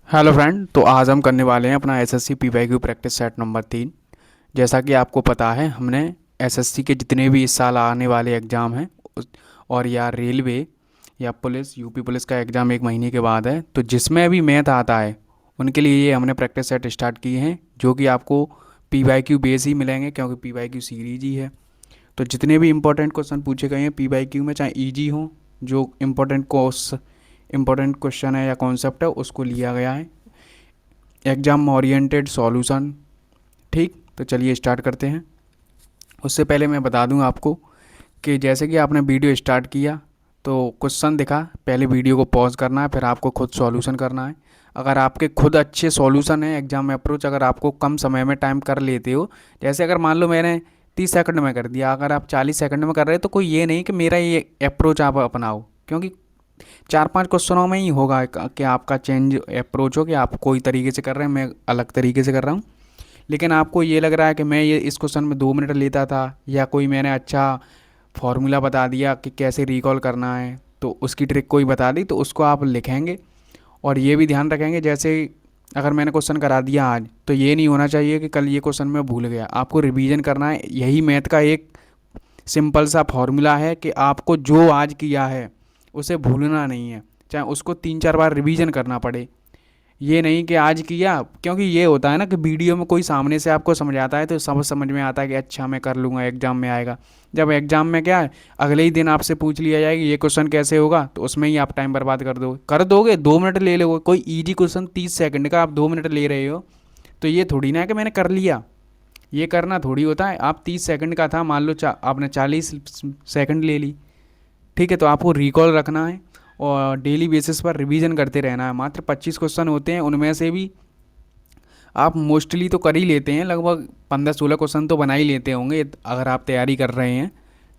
Hello friend. तो आज हम करने वाले हैं अपना SSC PYQ practice set number 3। जैसा कि आपको पता है, हमने एसएससी के जितने भी इस साल आने वाले एग्ज़ाम हैं और या रेलवे या पुलिस यूपी पुलिस का एग्ज़ाम एक महीने के बाद है, तो जिसमें अभी मैथ आता है उनके लिए ये हमने प्रैक्टिस सेट स्टार्ट किए हैं, जो कि आपको पीवाईक्यू बेस ही मिलेंगे क्योंकि पीवाईक्यू सीरीज ही है। तो जितने भी इंपॉर्टेंट क्वेश्चन पूछे गए हैं पीवाईक्यू में, चाहे ईजी हो, जो इम्पोर्टेंट क्वेश्चन है या कॉन्सेप्ट है उसको लिया गया है, एग्जाम ओरिएंटेड सॉल्यूशन। ठीक, तो चलिए स्टार्ट करते हैं। उससे पहले मैं बता दूं आपको कि जैसे कि आपने वीडियो स्टार्ट किया तो क्वेश्चन दिखा, पहले वीडियो को पॉज करना है, फिर आपको खुद सॉल्यूशन करना है। अगर आपके खुद अच्छे सॉल्यूशन है, एग्जाम में अप्रोच अगर आपको कम समय में टाइम कर लेते हो, जैसे अगर मान लो मैंने 30 सेकंड में कर दिया, अगर आप 40 सेकंड में कर रहे हो, तो कोई ये नहीं कि मेरा ये अप्रोच आप अपनाओ, क्योंकि 4-5 क्वेश्चनों में ही होगा कि आपका चेंज अप्रोच हो कि आप कोई तरीके से कर रहे हैं, मैं अलग तरीके से कर रहा हूँ। लेकिन आपको ये लग रहा है कि मैं ये इस क्वेश्चन में 2 मिनट लेता था, या कोई मैंने अच्छा फॉर्मूला बता दिया कि कैसे रिकॉल करना है, तो उसकी ट्रिक कोई बता दी, तो उसको आप लिखेंगे। और ये भी ध्यान रखेंगे, जैसे अगर मैंने क्वेश्चन करा दिया आज, तो ये नहीं होना चाहिए कि कल ये क्वेश्चन मैं भूल गया। आपको रिवीजन करना है। यही मैथ का एक सिंपल सा फॉर्मूला है कि आपको जो आज किया है उसे भूलना नहीं है, चाहे उसको 3-4 बार रिवीजन करना पड़े। ये नहीं कि आज किया, क्योंकि ये होता है ना कि वीडियो में कोई सामने से आपको समझाता है तो सब समझ में आता है कि अच्छा मैं कर लूँगा, एग्जाम में आएगा। जब एग्जाम में क्या है, अगले ही दिन आपसे पूछ लिया जाएगा ये क्वेश्चन कैसे होगा, तो उसमें ही आप टाइम बर्बाद कर दोगे, 2 मिनट ले लोगे। कोई इजी क्वेश्चन 30 सेकंड का आप 2 मिनट ले रहे हो, तो ये थोड़ी ना है कि मैंने कर लिया। ये करना थोड़ी होता है। आप 30 सेकंड का था, मान लो आपने 40 सेकंड ले ली, ठीक है, तो आपको रिकॉल रखना है और डेली बेसिस पर रिवीजन करते रहना है। मात्र 25 क्वेश्चन होते हैं, उनमें से भी आप मोस्टली तो कर ही लेते हैं, लगभग 15-16 क्वेश्चन तो बना ही लेते होंगे अगर आप तैयारी कर रहे हैं।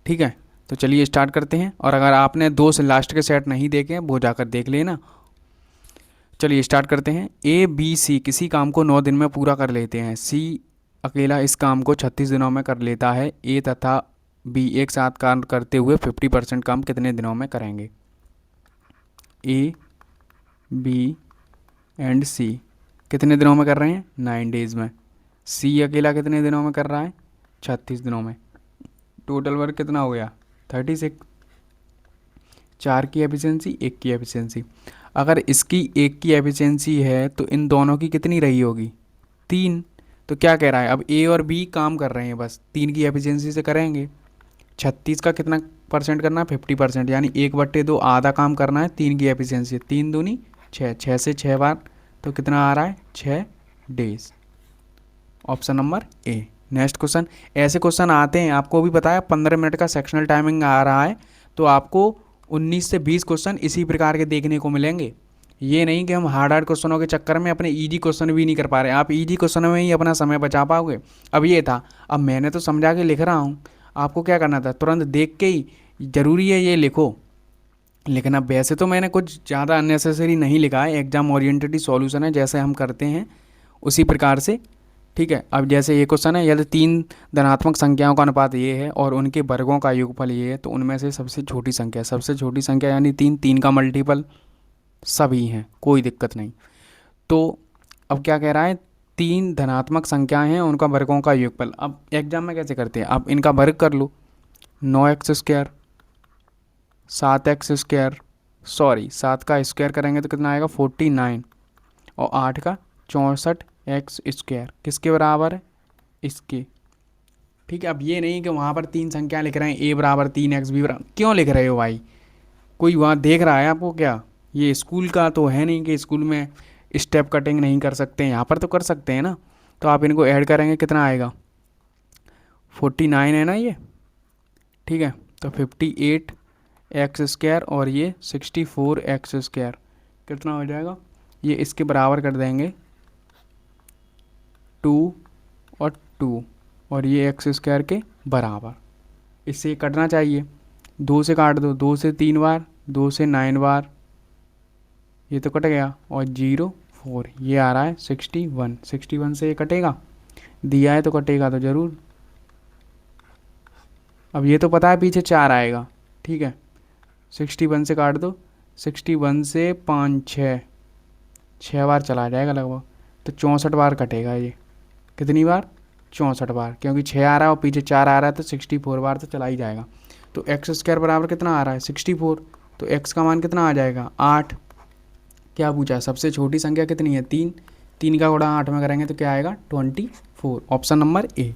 ठीक है, तो चलिए स्टार्ट करते हैं। और अगर आपने 2 से लास्ट के सेट नहीं देखे हैं वो जाकर देख लेना। चलिए स्टार्ट करते हैं। ए बी सी किसी काम को 9 दिन में पूरा कर लेते हैं। सी अकेला इस काम को 36 दिनों में कर लेता है। ए तथा बी एक साथ काम करते हुए 50% काम कितने दिनों में करेंगे? ए बी एंड सी कितने दिनों में कर रहे हैं? 9 डेज में। सी अकेला कितने दिनों में कर रहा है? 36 दिनों में। टोटल वर्क कितना हो गया? 36। 4 की एफिशिएंसी, 1 की एफिशिएंसी। अगर इसकी 1 की एफिशिएंसी है तो इन दोनों की कितनी रही होगी? 3। तो क्या कह रहा है, अब ए और बी काम कर रहे हैं, बस 3 की एफिशिएंसी से करेंगे। 36 का कितना परसेंट करना है? 50%, यानी 1/2 आधा काम करना है 3 की एफिशिएंसी। 3 दूनी 6, 6 से 6 बार, तो कितना आ रहा है? 6 days. Option number A. Next question. ऐसे क्वेश्चन आते हैं, आपको भी पता है 15 मिनट का सेक्शनल टाइमिंग आ रहा है, तो आपको 19 से 20 क्वेश्चन इसी प्रकार के देखने को मिलेंगे। ये नहीं कि हम हार्ड हार्ड क्वेश्चनों के चक्कर में अपने इजी क्वेश्चन भी नहीं कर पा रहे। आप इजी क्वेश्चनों में ही अपना समय बचा पाओगे। अब ये था, अब मैंने तो समझा के लिख रहा हूँ, आपको क्या करना था, तुरंत देख के ही ज़रूरी है ये लिखो। लेकिन अब वैसे तो मैंने कुछ ज़्यादा अननेसेसरी नहीं लिखा है, एग्जाम ओरिएंटेड ही सॉल्यूशन है, जैसे हम करते हैं उसी प्रकार से। ठीक है, अब जैसे ये क्वेश्चन है, यदि 3 धनात्मक संख्याओं का अनुपात ये है और उनके वर्गों का योगफल ये है, तो उनमें से सबसे छोटी संख्या यानी 3 का मल्टीपल सभी हैं, कोई दिक्कत नहीं। तो अब क्या कह रहा है, 3 धनात्मक संख्याएं हैं, उनका वर्गों का योगफल। अब एग्जाम में कैसे करते हैं, आप इनका वर्ग कर लो। 9x², 7x², सॉरी 7 का स्क्वायर करेंगे तो कितना आएगा? 49। और 8 का 64x² किसके बराबर है? इसके। ठीक है, अब ये नहीं कि वहाँ पर 3 संख्या लिख रहे हैं, a बराबर 3, x भी बराबर। क्यों लिख रहे हो भाई? कोई वहाँ देख रहा है आपको क्या? ये स्कूल का तो है नहीं कि स्कूल में स्टेप कटिंग नहीं कर सकते, यहाँ पर तो कर सकते हैं ना। तो आप इनको ऐड करेंगे, कितना आएगा? 49 है ना ये। ठीक है, तो 58x² और ये 64x², कितना हो जाएगा? ये इसके बराबर कर देंगे, 2 और 2, और ये x² के बराबर। इससे कटना चाहिए, 2 से काट दो, 2 से 3 बार, 2 से 9 बार, ये तो कट गया, और 0 4, ये आ रहा है 61। 61 से ये कटेगा, दिया है तो कटेगा तो ज़रूर। अब ये तो पता है पीछे 4 आएगा। ठीक है, 61 से काट दो, 61 से 5 6, 6 बार चला जाएगा लगभग, तो 64 बार कटेगा ये। कितनी बार? 64 बार, क्योंकि 6 आ रहा है और पीछे 4 आ रहा है, तो 64 बार तो चला ही जाएगा। तो एक्स स्क्वायर बराबर कितना आ रहा है? 64। तो एक्स का मान कितना आ जाएगा? 8। क्या पूछा है? सबसे छोटी संख्या कितनी है? 3। 3 का गुणा 8 में करेंगे तो क्या आएगा? 24। Option number A.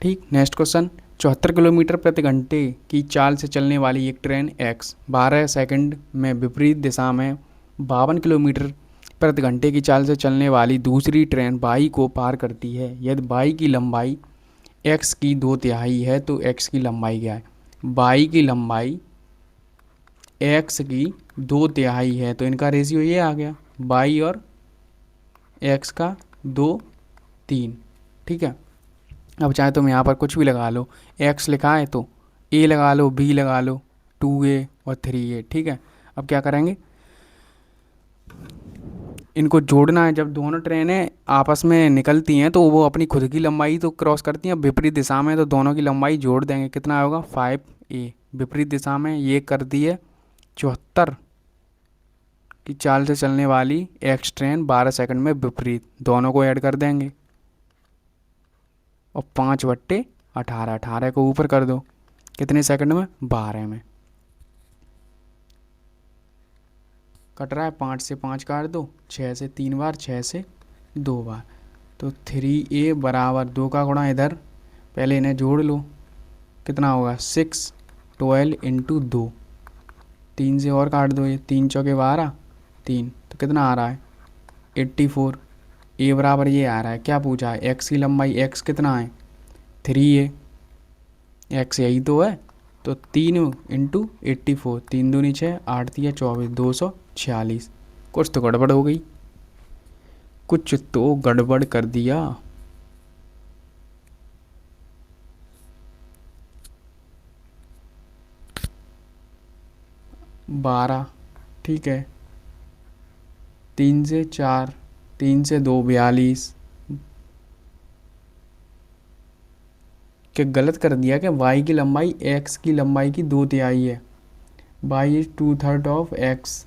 ठीक, नेक्स्ट क्वेश्चन। 74 किलोमीटर प्रति घंटे की चाल से चलने वाली एक ट्रेन एक्स 12 सेकंड में विपरीत दिशा में 52 किलोमीटर प्रति घंटे की चाल से चलने वाली दूसरी ट्रेन वाई को पार करती है। यदि वाई की लंबाई एक्स की 2/3 है तो एक्स की लंबाई क्या है? वाई की लंबाई एक्स की 2/3 है, तो इनका रेशियो ये आ गया, वाई और एक्स का 2:3। ठीक है, अब चाहे तुम यहाँ पर कुछ भी लगा लो, एक्स लिखा है तो ए लगा लो, बी लगा लो, 2a और 3a। ठीक है, अब क्या करेंगे, इनको जोड़ना है। जब दोनों ट्रेनें आपस में निकलती हैं तो वो अपनी खुद की लंबाई तो क्रॉस करती हैं, विपरीत दिशा में, तो दोनों की लंबाई जोड़ देंगे। कितना होगा? 5a। विपरीत दिशा में ये कर दी है 74 की चाल से चलने वाली एक्स ट्रेन 12 सेकंड में विपरीत, दोनों को ऐड कर देंगे और 5/18, 18 को ऊपर कर दो, कितने सेकंड में? 12 में। कट रहा है, 5 से 5 काट दो, 6 से 3 बार, 6 से 2 बार, तो 3a बराबर 2 का गुणा इधर, पहले इन्हें जोड़ लो, कितना होगा? 6, 12 इंटू 2, 3 से और काट दो, ये 3 चौके 12, 3, तो कितना आ रहा है? 84। ए बराबर ये आ रहा है। क्या पूछा है? एक्स की लंबाई, एक्स कितना है? 3a, एक्स यही तो है, तो 3 इंटू 84, 3 दूनी 6, 8 तिया 24, 246। कुछ तो गड़बड़ हो गई, कुछ तो गड़बड़ कर दिया। बारह, ठीक है, 3 से 4, 3 से 2, 42। क्या गलत कर दिया? क्या वाई की लंबाई एक्स की लंबाई की 2/3 है, वाई इज 2/3 ऑफ एक्स,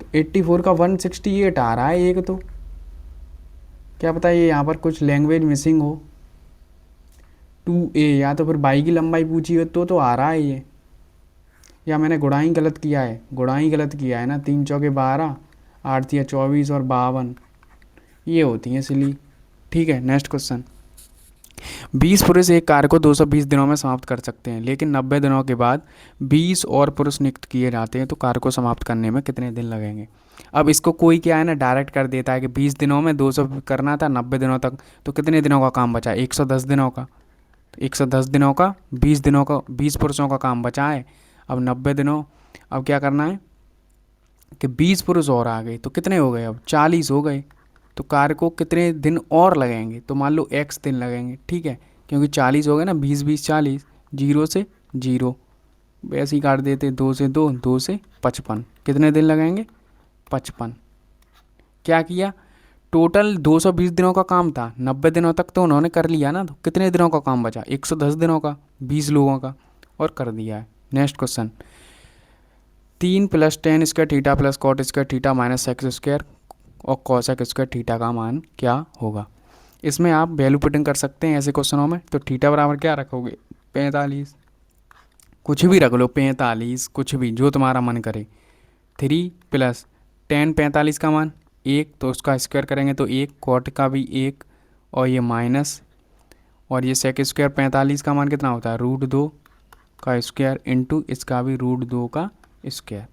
तो 84 का 168 आ रहा है एक तो। क्या पता ये यहाँ पर कुछ लैंग्वेज मिसिंग हो। 2a, या तो फिर वाई की लंबाई पूछी हो तो आ रहा है ये, या मैंने गुणाई गलत किया है, गुणाई गलत किया है ना। 3 चौके 12, 8 तिया 24 और 52, ये होती हैं सिली। ठीक है, नेक्स्ट क्वेश्चन। 20 पुरुष एक कार्य को 220 दिनों में समाप्त कर सकते हैं, लेकिन 90 दिनों के बाद 20 और पुरुष नियुक्त किए जाते हैं, तो कार्य को समाप्त करने में कितने दिन लगेंगे? अब इसको कोई क्या है ना, डायरेक्ट कर देता है कि 20 दिनों में 200 करना था, 90 दिनों तक, तो कितने दिनों का काम बचा? 110 दिनों का। तो 110 दिनों का 20 दिनों का 20 पुरुषों का काम बचा है। अब 90 दिनों, अब क्या करना है कि 20 पुरुष और आ गए, तो कितने हो गए? अब 40 हो गए। तो कार्य को कितने दिन और लगेंगे? तो मान लो एक्स दिन लगेंगे। ठीक है, क्योंकि 40 हो गए ना, 20 20 40, 0 से 0, वैसे ही काट देते, 2 से 2, 2 से 55, कितने दिन लगेंगे? 55। क्या किया? टोटल 220 दिनों का काम था, 90 दिनों तक तो उन्होंने कर लिया ना, तो कितने दिनों का काम बचा? 110 दिनों का, 20 लोगों का, और कर दिया है। Next question. 3 + tan square theta plus cot square theta minus sec square और कॉसेक स्क्वायर थीटा का मान क्या होगा? इसमें आप वैल्यू पुटिंग कर सकते हैं ऐसे क्वेश्चनों में। तो थीटा बराबर क्या रखोगे? 45, कुछ भी रख लो, 45, कुछ भी जो तुम्हारा मन करे। 3 + tan 45 का मान 1, तो उसका स्क्वायर करेंगे तो 1, कॉट का भी 1, और ये माइनस, और ये सेक स्क्वायर 45 का मान कितना होता है? √2 का स्क्वायर इंटू इसका भी √2 का स्क्वायर।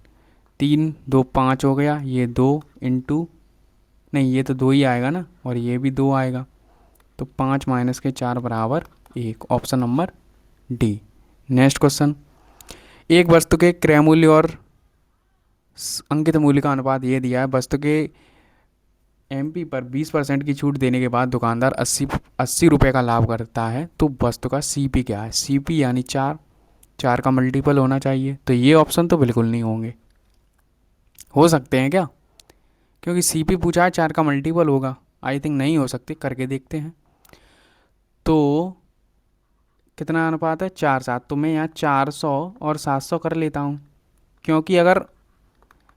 3 2 5 हो गया, ये 2 इंटू, नहीं ये तो 2 ही आएगा ना, और ये भी 2 आएगा, तो 5 माइनस के 4 बराबर 1, option number D. Next question. एक वस्तु के क्रय मूल्य और अंकित मूल्य का अनुपात ये दिया है। वस्तु के एमपी पर 20% की छूट देने के बाद दुकानदार 80 रुपये का लाभ करता है, तो वस्तु का सीपी क्या है? सीपी यानी 4, 4 का मल्टीपल होना चाहिए, तो ये ऑप्शन तो बिल्कुल नहीं होंगे। हो सकते हैं क्या? क्योंकि सीपी पूछा है, 4 का मल्टीपल होगा, आई थिंक नहीं हो सकते, करके देखते हैं। तो कितना अनुपात है? 4:7, तो मैं यहाँ 400 और 700 कर लेता हूँ, क्योंकि अगर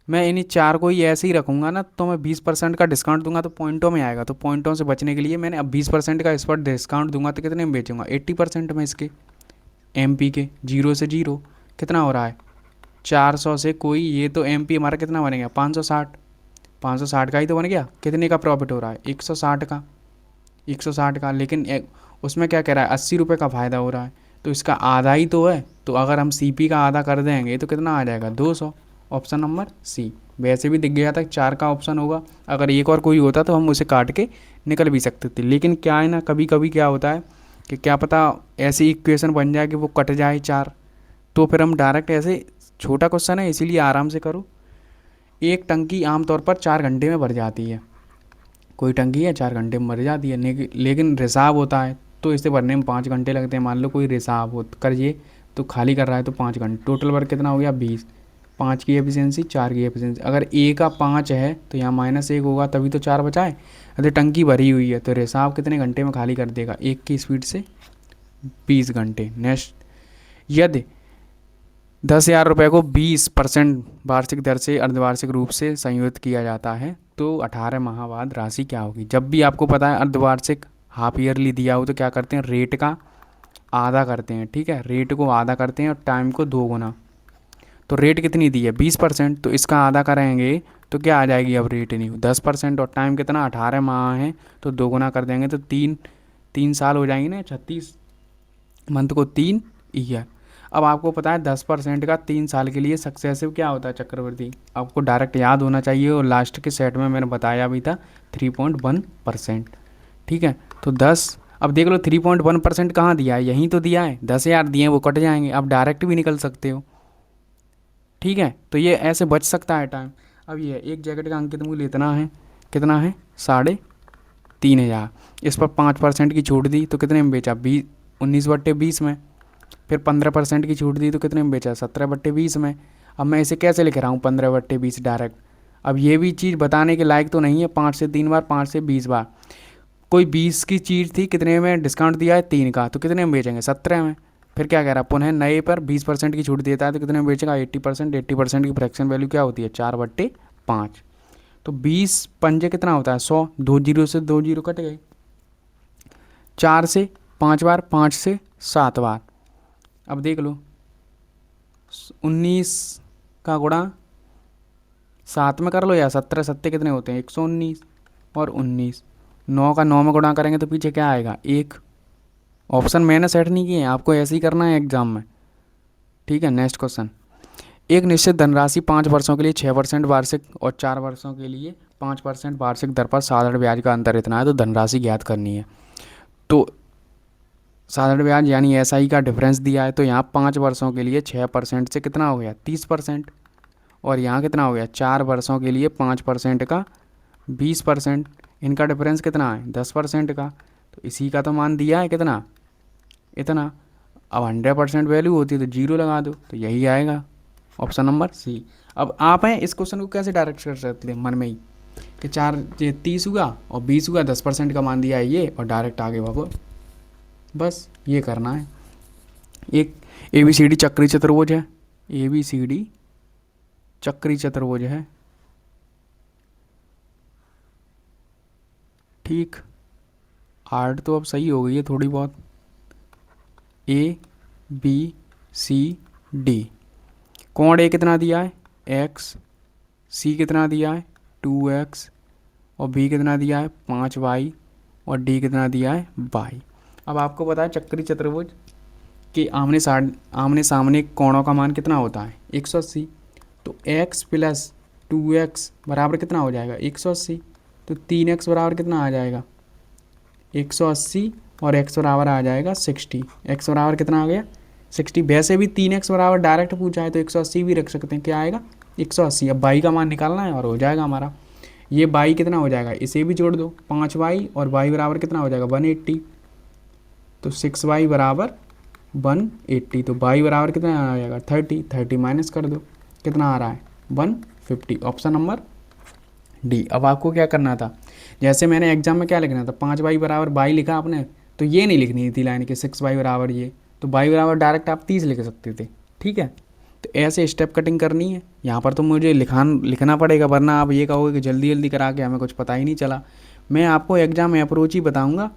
मैं इन्हीं चार को ही ऐसे ही रखूँगा ना, तो मैं 20% का डिस्काउंट दूंगा तो पॉइंटों में आएगा, तो पॉइंटों से बचने के लिए मैंने अब 20% का इस पर डिस्काउंट दूंगा तो कितने में बेचूंगा, 80% में इसके MP के, जीरो से जीरो कितना हो रहा है 400 से कोई, ये तो MP हमारा कितना बनेगा 560, 560 का ही तो बन गया, कितने का प्रॉफिट हो रहा है 160 का, 160 का, लेकिन उसमें क्या कह रहा है 80 रुपये का फ़ायदा हो रहा है, तो इसका आधा ही तो है, तो अगर हम CP का आधा कर देंगे तो कितना आ जाएगा 200, ऑप्शन नंबर C। वैसे भी दिख गया था 4 का ऑप्शन होगा, अगर एक और कोई होता तो हम उसे काट के निकल भी सकते थे, लेकिन क्या है ना कभी कभी क्या होता है कि क्या पता ऐसी इक्वेशन बन जाए कि वो कट जाए 4, तो फिर हम डायरेक्ट ऐसे, छोटा क्वेश्चन है इसीलिए आराम से करो। एक टंकी आमतौर पर 4 घंटे में भर जाती है, कोई टंकी है 4 घंटे में भर जाती है, लेकिन रिसाव होता है तो इसे भरने में 5 घंटे लगते हैं। मान लो कोई रिसाव हो करिए तो खाली कर रहा है तो 5 घंटे, टोटल वर्क कितना हो गया 20, 5 की एफिशिएंसी 4 की एफिशिएंसी, अगर A का 5 है तो यहाँ -1 होगा तभी तो 4 बचा है। अगर टंकी भरी हुई है तो रिसाव कितने घंटे में खाली कर देगा, 1 की स्पीड से 20 घंटे। नेक्स्ट, यदि 10,000 रुपये को 20% वार्षिक दर से अर्धवार्षिक रूप से संयोजित किया जाता है तो 18 माह बाद राशि क्या होगी। जब भी आपको पता है अर्धवार्षिक हाफ ईयरली दिया हो तो क्या करते हैं, रेट का आधा करते हैं, ठीक है, रेट को आधा करते हैं और टाइम को 2 गुना। तो रेट कितनी दी है 20%, तो इसका आधा करेंगे तो क्या आ जाएगी, अब रेट नहीं 10% और टाइम कितना 18 माह है, तो 2 गुना कर देंगे तो 3 साल हो जाएंगे ना, 36 मंथ को 3 ईयर। अब आपको पता है 10% का 3 साल के लिए सक्सेसिव क्या होता है चक्रवृद्धि, आपको डायरेक्ट याद होना चाहिए, और लास्ट के सेट में मैंने बताया भी था 3.1%, ठीक है। तो 10, अब देख लो 3.1% कहाँ दिया है, यहीं तो दिया है, 10,000 दिए हैं वो कट जाएंगे, अब डायरेक्ट भी निकल सकते हो, ठीक है। तो ये ऐसे बच सकता है टाइम। अब ये एक जैकेट का अंकित मूल्य इतना है, कितना है 3,500, इस पर 5% की छूट दी तो कितने में बेचा 19/20 में, फिर 15% की छूट दी तो कितने में बेचा 17/20 में। अब मैं इसे कैसे लिख रहा हूँ 15/20 डायरेक्ट, अब ये भी चीज़ बताने के लायक तो नहीं है, 5 से 3 बार, 5 से 20 बार, कोई 20 की चीज़ थी कितने में डिस्काउंट दिया है 3 का, तो कितने में बेचेंगे 17 में। फिर क्या कह रहा है, पुनः नए पर 20% की छूट देता है तो कितने में बेचेगा 80%, 80% की फ्रैक्शन वैल्यू क्या होती है 4/5, तो 20 पंजे कितना होता है 100, 2 जीरो से 2 जीरो कट गए, 4 से 5 बार, 5 से 7 बार। अब देख लो 19 का गुणा 7 में कर लो, या 17 सत्ते कितने होते हैं 119, और 19 9 का 9 में गुणा करेंगे तो पीछे क्या आएगा 1। ऑप्शन मैंने सेट नहीं किए हैं, आपको ऐसे ही करना है एग्जाम में, ठीक है। नेक्स्ट क्वेश्चन, एक निश्चित धनराशि 5 वर्षों के लिए 6% वार्षिक और 4 वर्षों के लिए 5% वार्षिक दर पर साधारण ब्याज का अंतर इतना है, तो धनराशि ज्ञात करनी है। तो साधारण ब्याज यानी SI का डिफरेंस दिया है, तो यहाँ 5 वर्षों के लिए 6% से कितना हो गया 30%, और यहाँ कितना हो गया 4 वर्षों के लिए 5% का 20%, इनका डिफरेंस कितना है 10% का, तो इसी का तो मान दिया है कितना इतना। अब 100% वैल्यू होती है तो 0 लगा दो, तो यही आएगा ऑप्शन नंबर C। अब आप हैं इस क्वेश्चन को कैसे डायरेक्ट कर सकते हैं मन में ही कि 4 ये 30 हुआ और 20 हुआ, 10% का मान दिया है ये, और डायरेक्ट आगे भागो, बस ये करना है। एक ABCD चक्री चतुर्भुज है, ABCD चक्री चतुर्भुज है, ठीक, आर्ट तो अब सही हो गई है थोड़ी बहुत, ABCD, कोण A कितना दिया है x, C कितना दिया है 2x, और B कितना दिया है 5y, और D कितना दिया है y। अब आपको पता है चक्री चतुर्भुज कि आमने सामने कोणों का मान कितना होता है 180, तो x + 2x बराबर कितना हो जाएगा 180, तो 3x बराबर कितना आ जाएगा 180, और x बराबर आ जाएगा 60, x बराबर कितना आ गया 60। वैसे भी 3x बराबर डायरेक्ट पूछा है तो 180 भी रख सकते हैं, क्या आएगा 180। अब y का मान निकालना है और हो जाएगा हमारा, ये y कितना हो जाएगा, इसे भी जोड़ दो 5y, और y बराबर कितना हो जाएगा 180, तो 6y बराबर 180, तो y बराबर कितना आ जाएगा 30, 30 माइनस कर दो कितना आ रहा है 150, ऑप्शन नंबर D। अब आपको क्या करना था, जैसे मैंने एग्जाम में क्या लिखना था 5y बराबर y लिखा आपने, तो ये नहीं लिखनी थी लाइन के 6y बराबर ये, तो y बराबर डायरेक्ट आप 30 लिख सकते थे, ठीक है। तो ऐसे स्टेप कटिंग करनी है। यहाँ पर तो मुझे लिखना पड़ेगा, वरना आप ये कहोगे कि जल्दी जल्दी करा के हमें कुछ पता ही नहीं चला। मैं आपको एग्जाम अप्रोच ही बताऊँगा,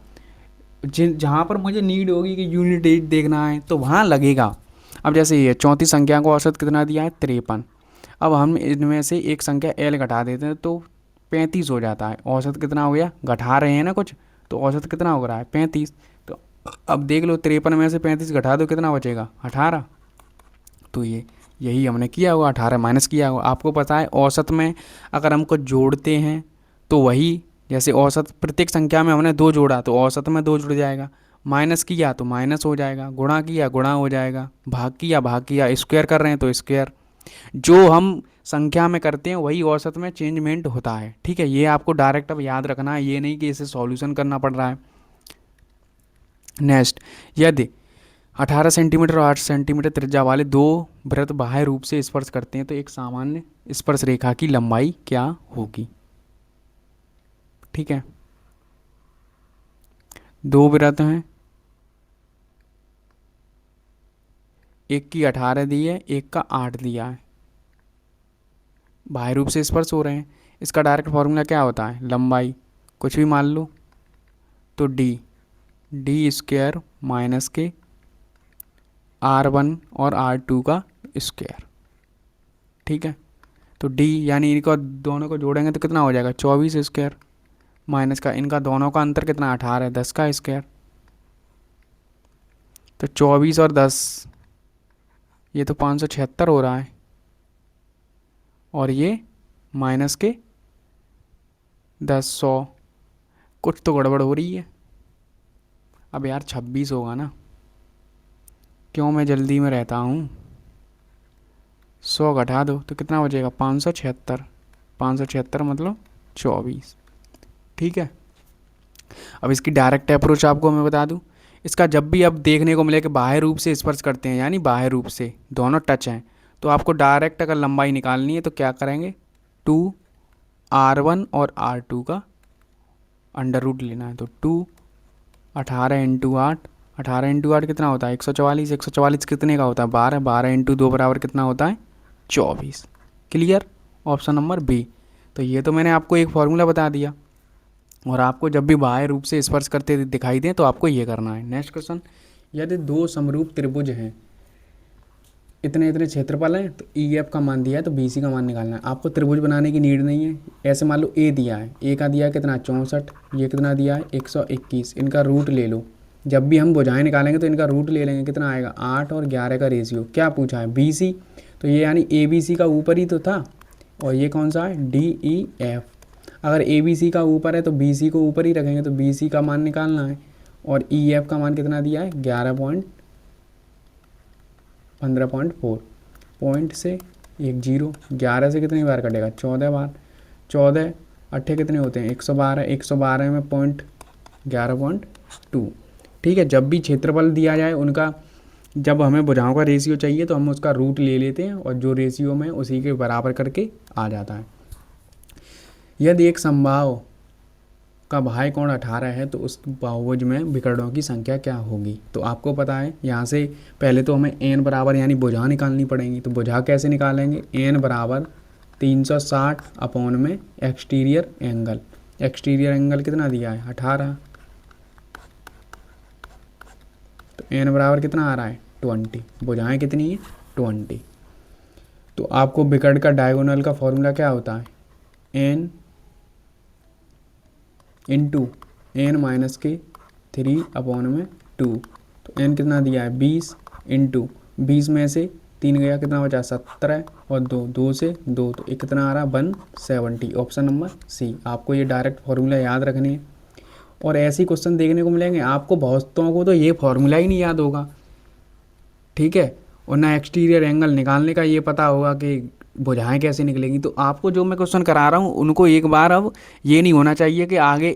जिन जहाँ पर मुझे नीड होगी कि यूनिट एज देखना है तो वहाँ लगेगा। अब जैसे ये चौथी संख्या को औसत कितना दिया है, 53। अब हम इनमें से एक संख्या एल घटा देते हैं तो 35 हो जाता है। औसत कितना हो गया, घटा रहे हैं ना कुछ, तो औसत कितना हो रहा है, 35। तो अब देख लो 53 में से 35 घटा दो, कितना बचेगा, 18। तो ये यही हमने किया हुआ, 18 माइनस किया हुआ। आपको पता है औसत में अगर हम कुछ जोड़ते हैं तो वही, जैसे औसत प्रत्येक संख्या में हमने 2 जोड़ा तो औसत में 2 जुड़ जाएगा, माइनस किया तो माइनस हो जाएगा, गुणा किया गुणा हो जाएगा, भाग किया स्क्वायर कर रहे हैं तो स्क्वायर। जो हम संख्या में करते हैं वही औसत में चेंजमेंट होता है। ठीक है, ये आपको डायरेक्ट अब याद रखना है, ये नहीं कि इसे सॉल्यूशन करना पड़ रहा है। नेक्स्ट, यदि 18 सेंटीमीटर और 8 सेंटीमीटर त्रिज्या वाले दो वृत्त बाह्य रूप से स्पर्श करते हैं तो एक सामान्य स्पर्श रेखा की लंबाई क्या होगी। ठीक है, दो वृत्त हैं, एक की 18 दी है, एक का 8 दिया है, बाह्य रूप से स्पर्श हो रहे हैं। इसका डायरेक्ट फॉर्मूला क्या होता है, लंबाई कुछ भी मान लो, तो डी स्क्वायर माइनस के R1 और R2 का स्क्वायर। ठीक है, तो डी यानी इनको दोनों को जोड़ेंगे तो कितना हो जाएगा, 24 स्क्वायर, माइनस का इनका दोनों का अंतर कितना, 18 है, 10 का स्क्वायर। तो 24 और 10, ये तो 576 हो रहा है, और ये माइनस के 10, 100, कुछ तो गड़बड़ हो रही है। अब यार 26 होगा ना, क्यों मैं जल्दी में रहता हूँ। 100 घटा दो तो कितना बचेगा, 576, 576 मतलब 24। ठीक है, अब इसकी डायरेक्ट अप्रोच आपको मैं बता दूं, इसका जब भी अब देखने को मिले कि बाह्य रूप से स्पर्श करते हैं यानी बाह्य रूप से दोनों टच हैं, तो आपको डायरेक्ट अगर लंबाई निकालनी है तो क्या करेंगे, 2R1 और R2 का अंडर रूट लेना है। तो 18 इंटू 8 कितना होता है, 144, 144 कितने का होता है, 12, 12 इंटू 2 बराबर कितना होता है, 24। Clear, option number B. तो ये तो मैंने आपको एक फॉर्मूला बता दिया, और आपको जब भी बाह्य रूप से स्पर्श करते दिखाई दें तो आपको ये करना है। नेक्स्ट क्वेश्चन, यदि दो समरूप त्रिभुज हैं, इतने इतने क्षेत्रफल हैं, तो ई एफ का मान दिया है तो बी सी का मान निकालना है। आपको त्रिभुज बनाने की नीड नहीं है। ऐसे मान लो ए दिया है, ए का दिया है कितना, 64, ये कितना दिया है, 121, इनका रूट ले लो। जब भी हम भुजाएं निकालेंगे तो इनका रूट ले लेंगे, कितना आएगा, 8 और 11 का रेशियो। क्या पूछा है, बी सी, तो ये यानी ए बी सी का ऊपर ही तो था, और ये कौन सा है, डी ई एफ। अगर ए बी सी का ऊपर है तो बी सी को ऊपर ही रखेंगे, तो बी सी का मान निकालना है। और ई एफ का मान कितना दिया है, 15.4, पॉइंट से एक जीरो, 11 से कितनी बार कटेगा, 14 बार, 14 अट्ठे कितने होते हैं, 112, 112 में 11.2। ठीक है, जब भी क्षेत्रफल दिया जाए उनका, जब हमें भुजाओं का रेशियो चाहिए तो हम उसका रूट ले लेते हैं, और जो रेशियो में उसी के बराबर करके आ जाता है। यदि एक समबाहु का बाह्य कोण 18 है तो उस बहुभुज में विकर्णों की संख्या क्या होगी। तो आपको पता है, यहाँ से पहले तो हमें एन बराबर यानी भुजा निकालनी पड़ेगी। तो भुजा कैसे निकालेंगे, एन बराबर 360 अपॉन में एक्सटीरियर एंगल। एक्सटीरियर एंगल कितना दिया है, 18, तो एन बराबर कितना आ रहा है, 20। भुजाएं कितनी है, 20। तो आपको विकर्ण का डायगोनल का फॉर्मूला क्या होता है, एन इंटू एन माइनस के 3 अपॉन में 2। तो एन कितना दिया है, 20, इंटू 20 में से 3 गया, कितना बचा, 17, और 2 से 2, तो ये कितना आ रहा, 170। Option number C. आपको ये डायरेक्ट फार्मूला याद रखने हैं, और ऐसे क्वेश्चन देखने को मिलेंगे आपको। बहुतों को तो ये फार्मूला ही नहीं याद होगा, ठीक है, और ना एक्सटीरियर एंगल निकालने का ये पता होगा कि भुजाएं कैसे निकलेंगी। तो आपको जो मैं क्वेश्चन करा रहा हूँ उनको एक बार, अब ये नहीं होना चाहिए कि आगे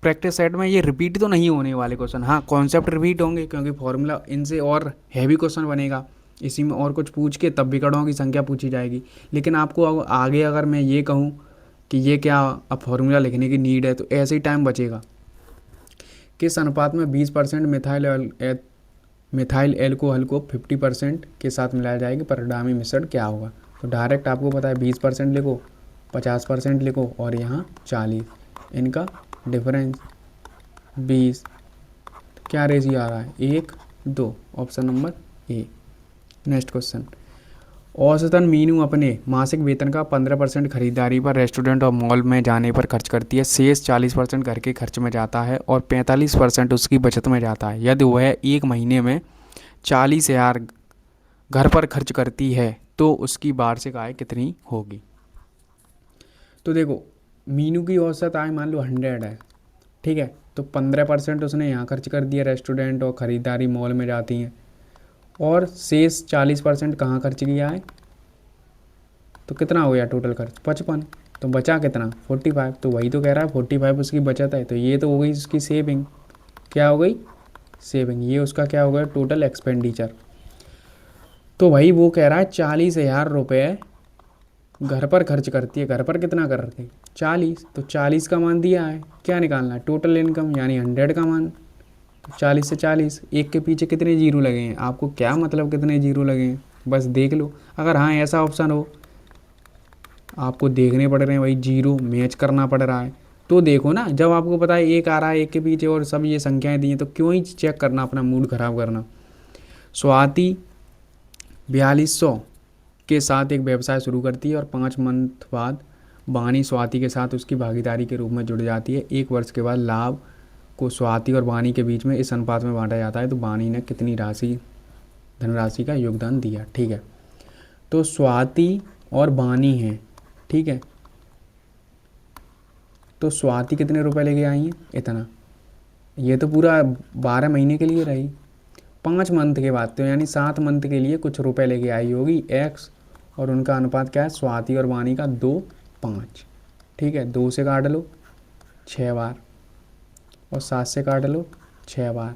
प्रैक्टिस सेट में ये रिपीट तो नहीं होने वाले क्वेश्चन। हाँ, कॉन्सेप्ट रिपीट होंगे, क्योंकि फॉर्मूला इनसे और हैवी क्वेश्चन बनेगा, इसी में और कुछ पूछ के तब विकर्णों की संख्या पूछी जाएगी। लेकिन आपको आगे अगर मैं ये कहूँ कि ये क्या अब फॉर्मूला लिखने की नीड है, तो ऐसे ही टाइम बचेगा। किस अनुपात में 20% मिथाइल एल्कोहल को 50% के साथ मिलाया जाएगी, परिणामी मिश्रण क्या होगा। तो डायरेक्ट आपको पता है 20% लिखो, 50% लिखो और यहाँ 40, इनका डिफरेंस 20, क्या रेशियो आ रहा है 1:2, option number A. Next question, औसतन मीनू अपने मासिक वेतन का 15% खरीदारी पर, रेस्टोरेंट और मॉल में जाने पर खर्च करती है, शेष 40% घर के खर्च में जाता है और 45% उसकी बचत में जाता है। यदि वह एक महीने में 40,000 घर पर खर्च करती है तो उसकी वार्षिक आय कितनी होगी। तो देखो, मीनू की औसत आय मान लो 100 है, ठीक है, तो 15% उसने यहाँ खर्च कर दिया, रेस्टोरेंट और ख़रीदारी मॉल में जाती हैं, और शेष 40% कहाँ खर्च किया है, तो कितना हो गया टोटल खर्च 55, तो बचा कितना 45, तो वही तो कह रहा है 45 उसकी बचत है, तो ये तो हो गई उसकी सेविंग। क्या हो गई, सेविंग। ये उसका क्या हो गया, टोटल एक्सपेंडिचर। तो भाई वो कह रहा है 40,000 रुपये घर पर खर्च करती है, घर पर कितना कर रहे थे 40, तो 40 का मान दिया है, क्या निकालना है टोटल इनकम यानी 100 का मान। तो 40 से 40, एक के पीछे कितने जीरो लगे हैं, आपको क्या मतलब कितने जीरो लगे हैं, बस देख लो। अगर हाँ ऐसा ऑप्शन हो, आपको देखने पड़ रहे हैं भाई जीरो मैच करना पड़ रहा है, तो देखो ना, जब आपको पता है एक आ रहा है एक के पीछे और सब ये संख्याएं दी हैं, तो क्यों ही चेक करना, अपना मूड खराब करना। स्वाति 4200 के साथ एक व्यवसाय शुरू करती है और 5 मंथ बाद वानी स्वाति के साथ उसकी भागीदारी के रूप में जुड़ जाती है। 1 वर्ष के बाद लाभ को स्वाति और वानी के बीच में इस अनुपात में बांटा जाता है, तो वानी ने कितनी राशि, धनराशि का योगदान दिया। ठीक है, तो स्वाति और वानी हैं, ठीक है, तो स्वाति कितने रुपए लेके आई हैं, इतना, ये तो पूरा 12 महीने के लिए रही, 5 मंथ के बाद तो यानी 7 मंथ के लिए कुछ रुपए लेके आई होगी एक्स, और उनका अनुपात क्या है, स्वाति और वानी का 2:5। ठीक है, 2 से काट लो 6 बार और 7 से काट लो 6 बार,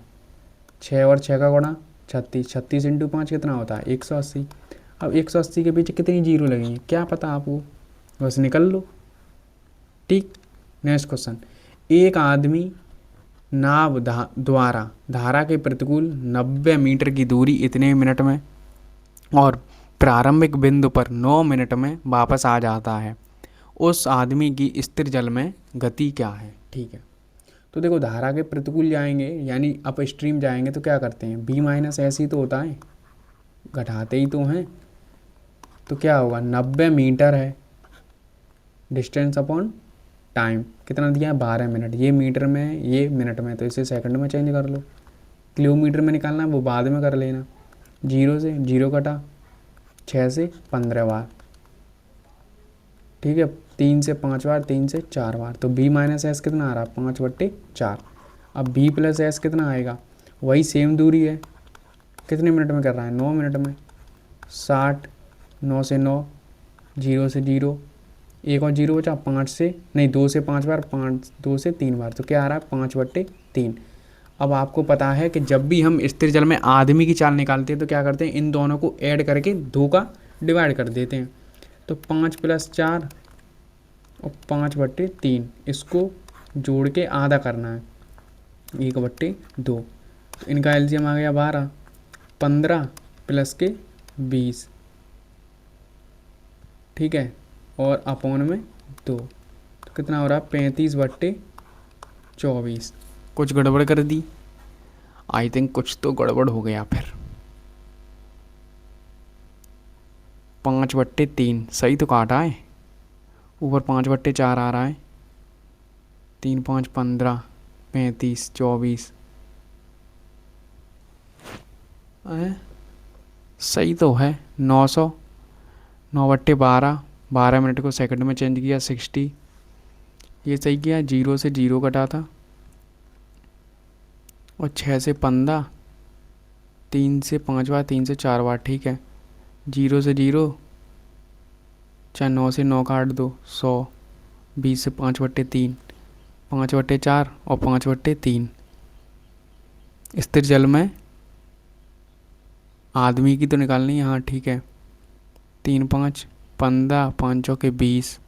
6 और 6 का गुणा 36, 36 इंटू 5 कितना होता है 180। अब 180 के पीछे कितनी जीरो लगेंगे क्या पता आपको, बस निकल लो। ठीक, नेक्स्ट क्वेश्चन, एक आदमी नाव द्वारा धारा के प्रतिकूल 90 मीटर की दूरी इतने मिनट में और प्रारंभिक बिंदु पर 9 मिनट में वापस आ जाता है, उस आदमी की स्थिर जल में गति क्या है। ठीक है, तो देखो धारा के प्रतिकूल जाएंगे यानी अप स्ट्रीम जाएंगे तो क्या करते हैं, बी माइनस ऐसे ही तो होता है, घटाते ही तो हैं, तो क्या होगा 90 मीटर है डिस्टेंस अपॉन टाइम, कितना दिया है 12 मिनट, ये मीटर में है ये मिनट में, तो इसे सेकंड में चेंज कर लो। किलोमीटर में निकालना है वो बाद में कर लेना, 0 से 0 कटा, 6 से 15 बार, ठीक है, 3 से 5 बार, 3 से 4 बार, तो b माइनस एस कितना आ रहा है 5/4। अब b प्लस एस कितना आएगा, वही सेम दूरी है, कितने मिनट में कर रहा है 9 मिनट में, 60, 9 से 9, 0 से 0, एक और 0 बचा, 5 से नहीं 2 से 5 बार, 5 2 से 3 बार, तो क्या आ रहा है 5/3। अब आपको पता है कि जब भी हम स्थिर जल में आदमी की चाल निकालते हैं तो क्या करते हैं, इन दोनों को ऐड करके 2 का डिवाइड कर देते हैं, तो 5 + 4 और 5/3, इसको जोड़ के आधा करना है 1/2, तो इनका एलसीएम आ गया 12, 15 प्लस के 20, ठीक है, और अपॉन में 2, तो कितना हो रहा है 35/24। कुछ गड़बड़ कर दी, आई थिंक कुछ तो गड़बड़ हो गया फिर। 5/3 सही तो काटा है, ऊपर 5/4 आ रहा है, 3 5 15, 35 24, सही तो है 900, 9/12, 12 मिनट को सेकंड में चेंज किया 60, ये सही किया, 0 से 0 कटा था, और 6 से 15, 3 से 5 बार, 3 से 4 बार, ठीक है, 0 से 0, चाहे 9 से 9 काट दो 100, 20 से 5/3, 5/4 और 5/3। स्थिर जल में आदमी की तो निकालनी है, हाँ ठीक है, 3 5 15, 5 चौके 20,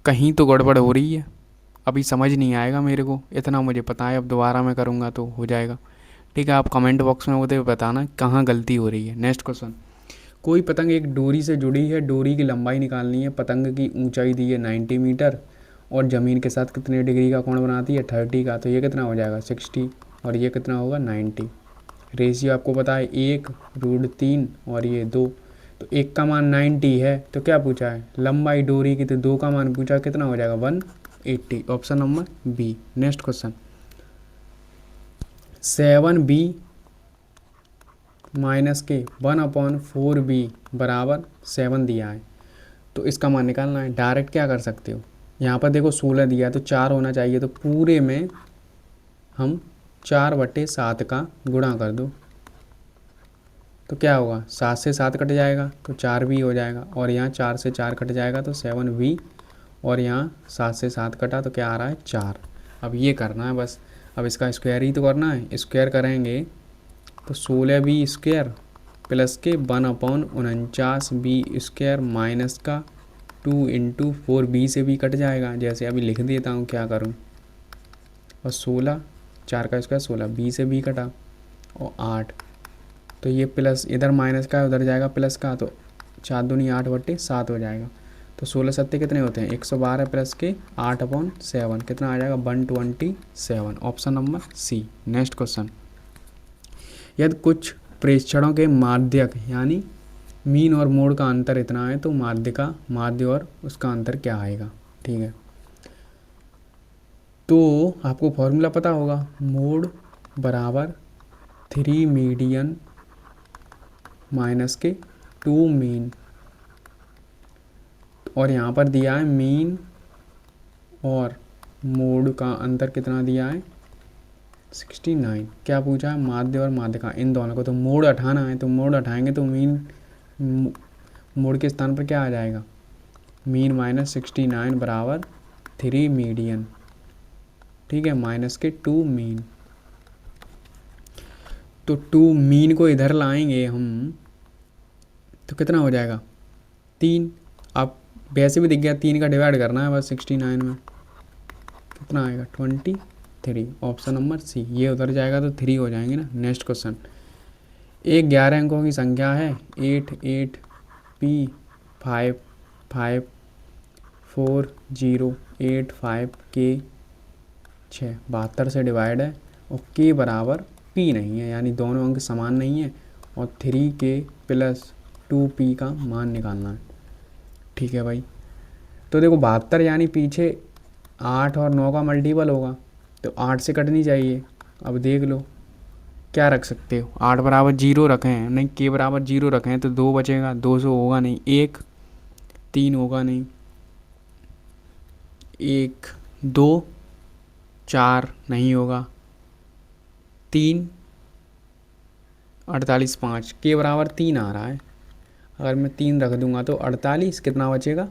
कहीं तो गड़बड़ हो रही है, अभी समझ नहीं आएगा मेरे को, इतना मुझे पता है, अब दोबारा मैं करूँगा तो हो जाएगा। ठीक है, आप कमेंट बॉक्स में मुझे बताना कहाँ गलती हो रही है। नेक्स्ट क्वेश्चन, कोई पतंग एक डोरी से जुड़ी है, डोरी की लंबाई निकालनी है, पतंग की ऊंचाई दी है 90 मीटर और ज़मीन के साथ कितने डिग्री का कोण बनाती है, 30 का। तो ये कितना हो जाएगा 60 और ये कितना होगा 90। रेशियो आपको पता है 1/3 और ये 2। तो एक का मान 90 है तो क्या पूछा है लंबाई डोरी की, तो 2 का मान पूछा, कितना हो जाएगा 180। Option number B. Next question, 7b minus के 1/4b बराबर 7 दिया है, तो इसका मान निकालना है। डायरेक्ट क्या कर सकते हो, यहाँ पर देखो 16 दिया है तो 4 होना चाहिए, तो पूरे में हम 4/7 का गुणा कर दो, तो क्या होगा 7 से 7 कट जाएगा तो 4b हो जाएगा, और यहाँ 4 से 4 कट जाएगा तो 7b, और यहाँ 7 से 7 कटा तो क्या आ रहा है 4। अब ये करना है बस, अब इसका स्क्वायर ही तो करना है। स्क्वायर करेंगे तो 16b स्क्वायर प्लस के 1/49b स्क्वायर माइनस का 2 × 4b से भी कट जाएगा, जैसे अभी लिख देता हूँ क्या करूँ, और 16, 4 का स्क्वायर 16, b से b कटा और 8, तो ये प्लस इधर माइनस का उधर जाएगा प्लस का, तो 4 दूनी 8/7 हो जाएगा। तो 16 सत्ते कितने होते हैं 112 प्लस के 8/7 कितना आ जाएगा 127। Option number C. Next question, यदि कुछ प्रेक्षणों के माध्यक यानी मीन और मोड का अंतर इतना है तो माध्य और उसका अंतर क्या आएगा। ठीक है, तो आपको फॉर्मूला पता होगा, मोड बराबर 3 मीडियन माइनस के 2 मीन, और यहाँ पर दिया है मीन और मोड का अंतर कितना दिया है 69। क्या पूछा है माध्य और माध्य का, इन दोनों को तो मोड हटाना है, तो मोड हटाएंगे तो मीन मोड के स्थान पर क्या आ जाएगा मीन माइनस 69 बराबर 3 मीडियन। ठीक है, माइनस के 2 मीन, तो 2 मीन को इधर लाएंगे हम तो कितना हो जाएगा 3। अब वैसे भी दिख गया 3 का डिवाइड करना है बस 69 में, कितना आएगा 23। Option number C. ये उधर जाएगा तो 3 हो जाएंगे ना। नेक्स्ट क्वेश्चन, एक 11 अंकों की संख्या है 88p54085k6 72 से डिवाइड है, और k बराबर p नहीं है, यानी दोनों अंक समान नहीं है, और 3k + 2p का मान निकालना है। ठीक है भाई, तो देखो 72 यानी पीछे 8 और 9 का मल्टीपल होगा, तो 8 से कटनी चाहिए। अब देख लो क्या रख सकते हो, 8 बराबर 0 रखें हैं, नहीं k बराबर 0 रखें हैं तो 2 बचेगा, 200 होगा नहीं, 1 3 होगा नहीं, 1 2 4 नहीं होगा, 3 48 5, k बराबर 3 आ रहा है, अगर मैं 3 रख दूंगा तो 48, कितना बचेगा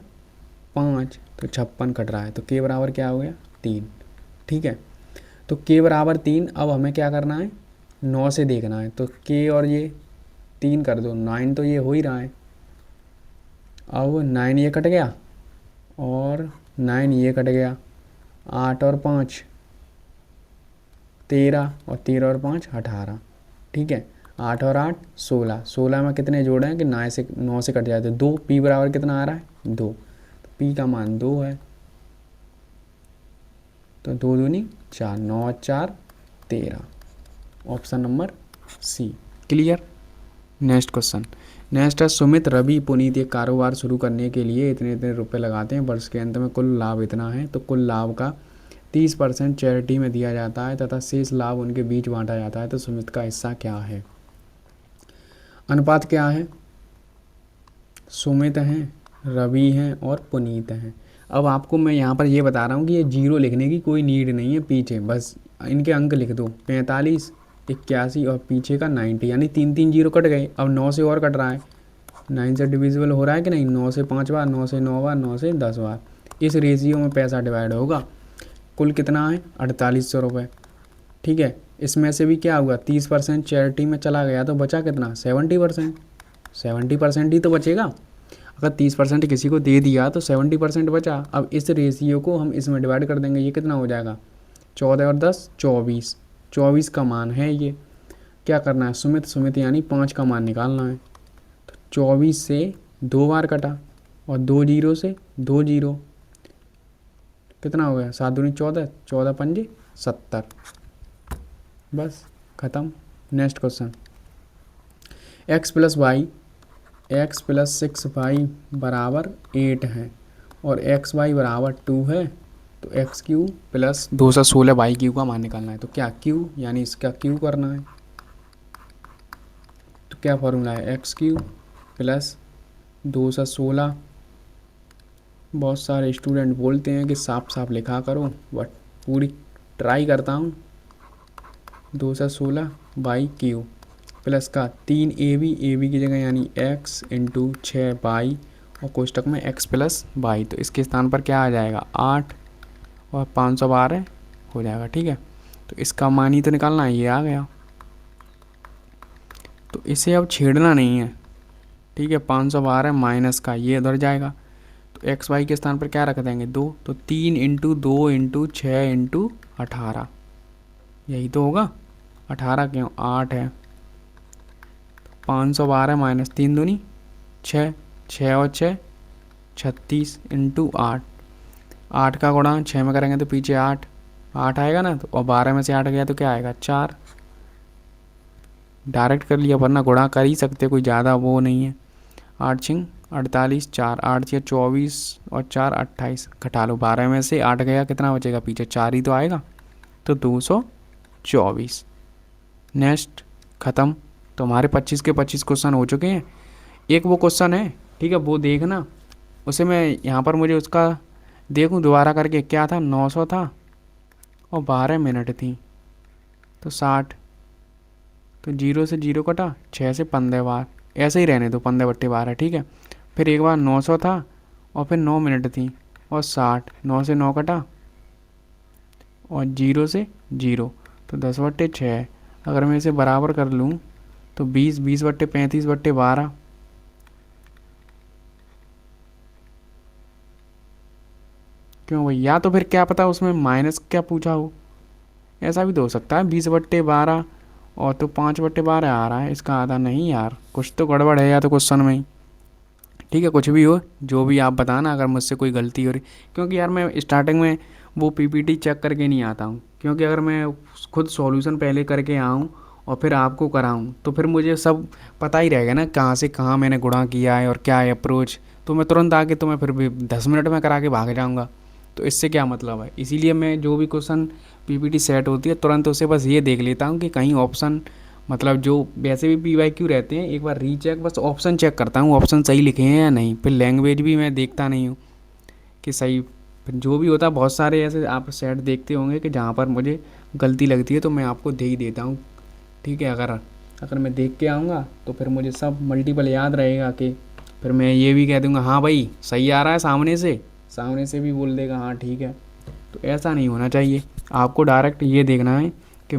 5, तो 56 कट रहा है, तो k बराबर क्या हो गया 3। ठीक है, तो k बराबर 3। अब हमें क्या करना है 9 से देखना है, तो k और ये 3 कर दो, 9 तो ये हो ही रहा है। अब 9 ये कट गया और 9 ये कट गया, 8 और 5 13, और 13 और 5 18। ठीक है, 8 और 8 16, 16 में कितने जोड़े हैं कि 9 से कट जाए तो 2, p बराबर कितना आ रहा है 2, तो p का मान 2 है, तो 2 दूनी 4, 9 और 4 13। Option number C. Clear. Next question, next है सुमित रवि पुनीत एक कारोबार शुरू करने के लिए इतने इतने रुपए लगाते हैं, वर्ष के अंत में कुल लाभ इतना है, तो कुल लाभ का 30% चैरिटी में दिया जाता है तथा शेष लाभ उनके बीच बांटा जाता है, तो सुमित का हिस्सा क्या है। अनुपात क्या है, सुमित हैं, रवि हैं और पुनीत हैं। अब आपको मैं यहाँ पर ये बता रहा हूँ कि ये 0 लिखने की कोई नीड नहीं है पीछे, बस इनके अंक लिख दो 45 81 और पीछे का 90, यानी 3 0 कट गए। अब 9 से और कट रहा है, 9 से डिविजिबल हो रहा है कि नहीं, 9 से 5 बार, 9 से 9 बार, 9 से 10 बार, इस रेशियो में पैसा डिवाइड होगा। कुल कितना है 4800 रुपये। ठीक है, इसमें से भी क्या हुआ 30% चैरिटी में चला गया, तो बचा कितना 70%, 70% ही तो बचेगा। अगर 30% किसी को दे दिया तो 70% बचा। अब इस रेशियो को हम इसमें डिवाइड कर देंगे, ये कितना हो जाएगा 14 और 10 24। 24 का मान है ये। क्या करना है सुमित, सुमित यानी 5 का मान निकालना है। तो 24 से 2 बार कटा और 2 जीरो से 2 जीरो, कितना हो गया 7 दूनी 14, 14 पंजे 70। बस ख़त्म। Next question, x plus y, x plus 6y बराबर 8 है और एक्स वाई बराबर 2 है, तो x cube plus 216 y cube का मान निकालना है। तो क्या क्यू यानी इसका क्यू करना है। तो क्या फॉर्मूला है, एक्स क्यू प्लस 216। बहुत सारे स्टूडेंट बोलते हैं कि साफ साफ लिखा करो, बट पूरी ट्राई करता हूँ। 216 बाई क्यू प्लस का 3ab की जगह यानी x इंटू 6y और कोष्टक में x प्लस वाई। तो इसके स्थान पर क्या आ जाएगा 8 और 512 हो जाएगा। ठीक है, तो इसका मान ही तो निकालना है, ये आ गया। तो इसे अब छेड़ना नहीं है। ठीक है, 512 माइनस का ये उधर जाएगा, तो एक्स वाई के स्थान पर क्या रख देंगे 2। तो 3 इंटू 2 इंटू 6 इंटू 18, यही तो होगा। 18 क्यों 8 है। 512 माइनस 3 दूनी 6, 6 और 6 36 इंटू 8। 8 का गुणा 6 में करेंगे तो पीछे 8 आएगा ना, तो और 12 में से 8 गया तो क्या आएगा 4। डायरेक्ट कर लिया, वरना गुणा कर ही सकते, कोई ज़्यादा वो नहीं है। 8 छिंग 48, 4 8 छः 24 और 4 28, घटा लो 12 में से 8 गया, कितना बचेगा पीछे 4 ही तो आएगा, तो 224। नेक्स्ट ख़त्म। तो हमारे 25 के 25 क्वेश्चन हो चुके हैं। एक वो क्वेश्चन है, ठीक है, वो देखना, उसे मैं यहाँ पर मुझे उसका देखूँ दोबारा करके, क्या था 900 था और 12 मिनट थी, तो 60। तो 0 से 0 कटा, 6 से 15 बार, ऐसे ही रहने दो 15 बट्टे 12। ठीक है, फिर एक बार 900 था और फिर 9 मिनट थी और 60, 9 से 9 कटा और 0 से 0, तो 10 बट्टे 6। अगर मैं इसे बराबर कर लूँ तो 20, 20 बट्टे 35 बट्टे 12, क्यों भाई, या तो फिर क्या पता उसमें माइनस क्या पूछा हो, ऐसा भी तो हो सकता है। 20 बट्टे 12 और तो 5 बट्टे 12 आ रहा है, इसका आधा नहीं यार, कुछ तो गड़बड़ है या तो क्वेश्चन में ही। ठीक है, कुछ भी हो, जो भी आप बताना अगर मुझसे कोई गलती हो रही, क्योंकि यार मैं स्टार्टिंग में वो पीपीटी चेक करके नहीं आता हूँ, क्योंकि अगर मैं खुद सॉल्यूशन पहले करके आऊँ और फिर आपको कराऊँ तो फिर मुझे सब पता ही रहेगा ना, कहाँ से कहाँ मैंने गुणा किया है और क्या है अप्रोच। तो मैं तुरंत आके तो मैं फिर भी 10 मिनट में करा के भाग जाऊँगा, तो इससे क्या मतलब है। इसीलिए मैं जो भी क्वेश्चन पीपीटी सेट होती है तुरंत उसे बस ये देख लेता हूँ कि कहीं ऑप्शन, मतलब जो वैसे भी पीवाईक्यू रहते हैं, एक बार रीचेक, बस ऑप्शन चेक करता हूँ ऑप्शन सही लिखे हैं या नहीं। फिर लैंग्वेज भी मैं देखता नहीं हूँ कि सही, फिर जो भी होता है बहुत सारे ऐसे आप सेट देखते होंगे कि जहाँ पर मुझे गलती लगती है तो मैं आपको दे ही देता हूँ। ठीक है, अगर अगर मैं देख के आऊँगा तो फिर मुझे सब मल्टीपल याद रहेगा, कि फिर मैं ये भी कह दूँगा हाँ भाई सही आ रहा है, सामने से भी बोल देगा हाँ ठीक है। तो ऐसा नहीं होना चाहिए, आपको डायरेक्ट ये देखना है कि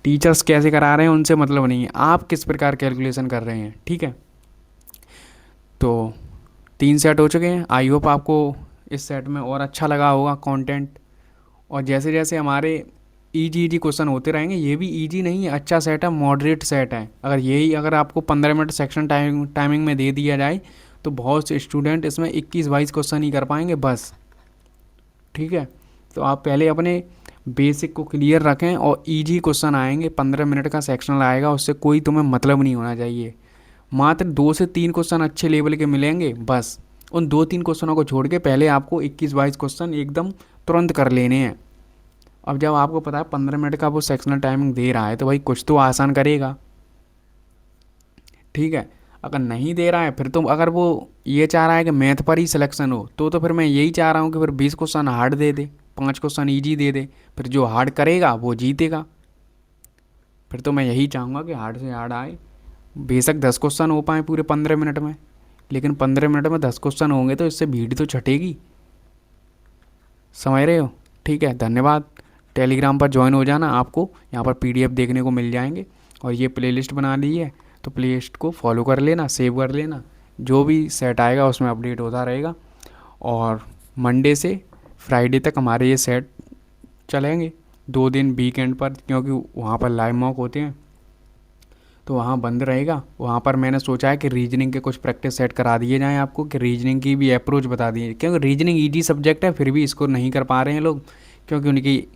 टीचर्स कैसे करा रहे हैं उनसे मतलब नहीं है, आप किस प्रकार कैलकुलेशन कर रहे हैं। ठीक है, तो 3 सेट हो चुके हैं। आई होप आपको इस सेट में और अच्छा लगा होगा कंटेंट, और जैसे जैसे हमारे इजी इजी क्वेश्चन होते रहेंगे, ये भी इजी नहीं है, अच्छा सेट है, मॉडरेट सेट है। अगर यही अगर आपको 15 मिनट सेक्शन टाइमिंग में दे दिया जाए तो बहुत से स्टूडेंट इसमें 21-22 क्वेश्चन ही कर पाएंगे बस। ठीक है, तो आप पहले अपने बेसिक को क्लियर रखें और इजी क्वेश्चन आएंगे, 15 मिनट का सेक्शनल आएगा, उससे कोई तुम्हें मतलब नहीं होना चाहिए। मात्र 2 से 3 क्वेश्चन अच्छे लेवल के मिलेंगे बस, उन 2-3 क्वेश्चनों को छोड़ के पहले आपको 21-22 क्वेश्चन एकदम तुरंत कर लेने हैं। अब जब आपको पता है 15 मिनट का वो सेक्शनल टाइमिंग दे रहा है तो भाई कुछ तो आसान करेगा। ठीक है, अगर नहीं दे रहा है फिर तो, अगर वो ये चाह रहा है कि मैथ पर ही सिलेक्शन हो तो फिर मैं यही चाह रहा हूँ कि फिर 20 क्वेश्चन हार्ड दे दे, 5 क्वेश्चन ईजी दे दे, फिर जो हार्ड करेगा वो जीतेगा। फिर तो मैं यही चाहूँगा कि हार्ड से हार्ड आए, बेशक 10 क्वेश्चन हो पाए पूरे 15 मिनट में, लेकिन 15 मिनट में 10 क्वेश्चन होंगे तो इससे भीड़ तो छटेगी, समझ रहे हो। ठीक है, धन्यवाद। टेलीग्राम पर ज्वाइन हो जाना, आपको यहाँ पर पीडीएफ देखने को मिल जाएंगे, और ये प्लेलिस्ट बना ली है तो प्लेलिस्ट को फॉलो कर लेना, सेव कर लेना, जो भी सेट आएगा उसमें अपडेट होता रहेगा। और मंडे से फ्राइडे तक हमारे ये सेट चलेंगे, 2 दिन वीकेंड पर, क्योंकि वहाँ पर लाइव मॉक होते हैं तो वहाँ बंद रहेगा। वहाँ पर मैंने सोचा है कि रीजनिंग के कुछ प्रैक्टिस सेट करा दिए जाएँ आपको, कि रीजनिंग की भी अप्रोच बता दिए, क्योंकि रीजनिंग ईजी सब्जेक्ट है फिर भी इसको नहीं कर पा रहे हैं लोग, क्योंकि उनकी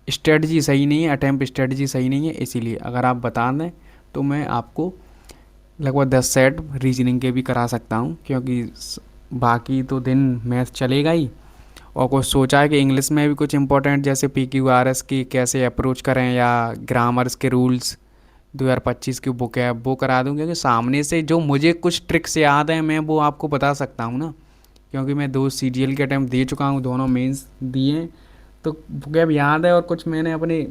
स्ट्रेटजी सही नहीं है, अटैम्प्ट स्ट्रेटजी सही नहीं है। इसीलिए अगर आप बता दें तो मैं आपको लगभग 10 सेट रीजनिंग के भी करा सकता हूँ, क्योंकि बाकी तो दिन मैथ चलेगा ही। और कुछ सोचा है कि इंग्लिश में भी कुछ इंपॉर्टेंट, जैसे PQRS की कैसे अप्रोच करें, या ग्रामर्स के रूल्स 2025 की बुक है वो करा दूँ, क्योंकि सामने से जो मुझे कुछ ट्रिक्स याद हैं मैं वो आपको बता सकता हूँ ना, क्योंकि मैं 2 CGL के अटैम्प्ट दे चुका हूँ, दोनों मेंस दिए हैं। तो बुक याद है, और कुछ मैंने अपने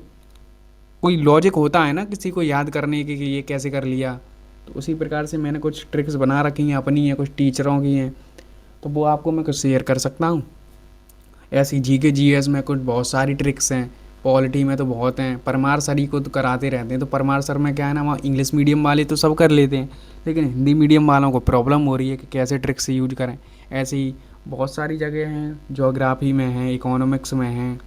कोई लॉजिक होता है ना किसी को याद करने की कि ये कैसे कर लिया, तो उसी प्रकार से मैंने कुछ ट्रिक्स बना रखी हैं अपनी हैं, कुछ टीचरों की हैं, तो वो आपको मैं कुछ शेयर कर सकता हूँ। ऐसी GK GS में कुछ बहुत सारी ट्रिक्स हैं, पॉलिटी में तो बहुत हैं, परमार सर ही को तो कराते रहते हैं। तो परमार सर में क्या है ना, वहाँ इंग्लिश मीडियम वाले तो सब कर लेते हैं, लेकिन हिंदी मीडियम वालों को प्रॉब्लम हो रही है कि कैसे ट्रिक्स यूज करें। ऐसी बहुत सारी जगह हैं, ज्योग्राफी में हैं, इकोनॉमिक्स में हैं,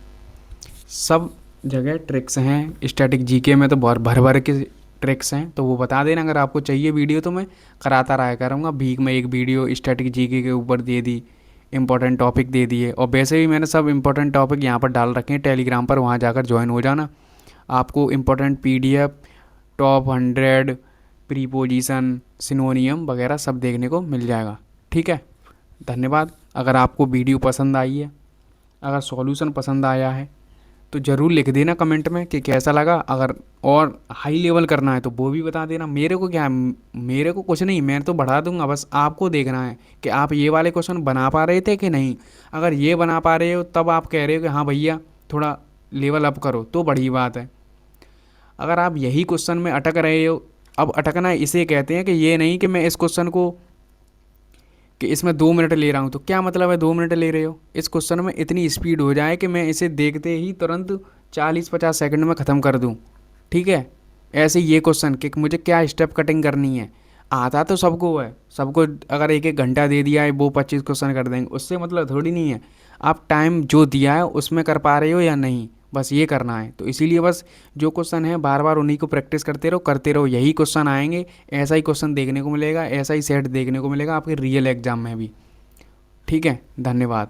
सब जगह ट्रिक्स हैं। स्टैटिक GK में तो बहुत भर भर के ट्रिक्स हैं, तो वो बता देना अगर आपको चाहिए वीडियो, तो मैं कराता रहा करूँगा। वीक में एक वीडियो स्टैटिक GK के ऊपर दे दी, इंपॉर्टेंट टॉपिक दे दिए। और वैसे भी मैंने सब इंपॉर्टेंट टॉपिक यहाँ पर डाल रखे हैं टेलीग्राम पर, वहाँ जाकर ज्वाइन हो जाना। आपको इंपॉर्टेंट PDF, टॉप 100, प्रीपोजिशन, सिनोनियम वगैरह सब देखने को मिल जाएगा। ठीक है, धन्यवाद। अगर आपको वीडियो पसंद आई है, अगर सॉल्यूशन पसंद आया है, तो ज़रूर लिख देना कमेंट में कि कैसा लगा। अगर और हाई लेवल करना है तो वो भी बता देना। मेरे को क्या है, मेरे को कुछ नहीं, मैं तो बढ़ा दूंगा, बस आपको देखना है कि आप ये वाले क्वेश्चन बना पा रहे थे कि नहीं। अगर ये बना पा रहे हो तब आप कह रहे हो कि हाँ भैया थोड़ा लेवल अप करो, तो बड़ी बात है। अगर आप यही क्वेश्चन में अटक रहे हो, अब अटकना इसे कहते हैं कि ये नहीं कि मैं इस क्वेश्चन को, कि इसमें 2 मिनट ले रहा हूँ, तो क्या मतलब है 2 मिनट ले रहे हो। इस क्वेश्चन में इतनी स्पीड हो जाए कि मैं इसे देखते ही तुरंत 40-50 सेकंड में ख़त्म कर दूँ। ठीक है, ऐसे ये क्वेश्चन कि मुझे क्या स्टेप कटिंग करनी है, आता तो सबको है, सबको अगर 1-1 घंटा दे दिया है वो 25 क्वेश्चन कर देंगे, उससे मतलब थोड़ी नहीं है आप टाइम जो दिया है उसमें कर पा रहे हो या नहीं, बस ये करना है। तो इसीलिए बस जो क्वेश्चन है बार बार उन्हीं को प्रैक्टिस करते रहो, यही क्वेश्चन आएंगे, ऐसा ही क्वेश्चन देखने को मिलेगा, ऐसा ही सेट देखने को मिलेगा आपके रियल एग्जाम में भी। ठीक है, धन्यवाद।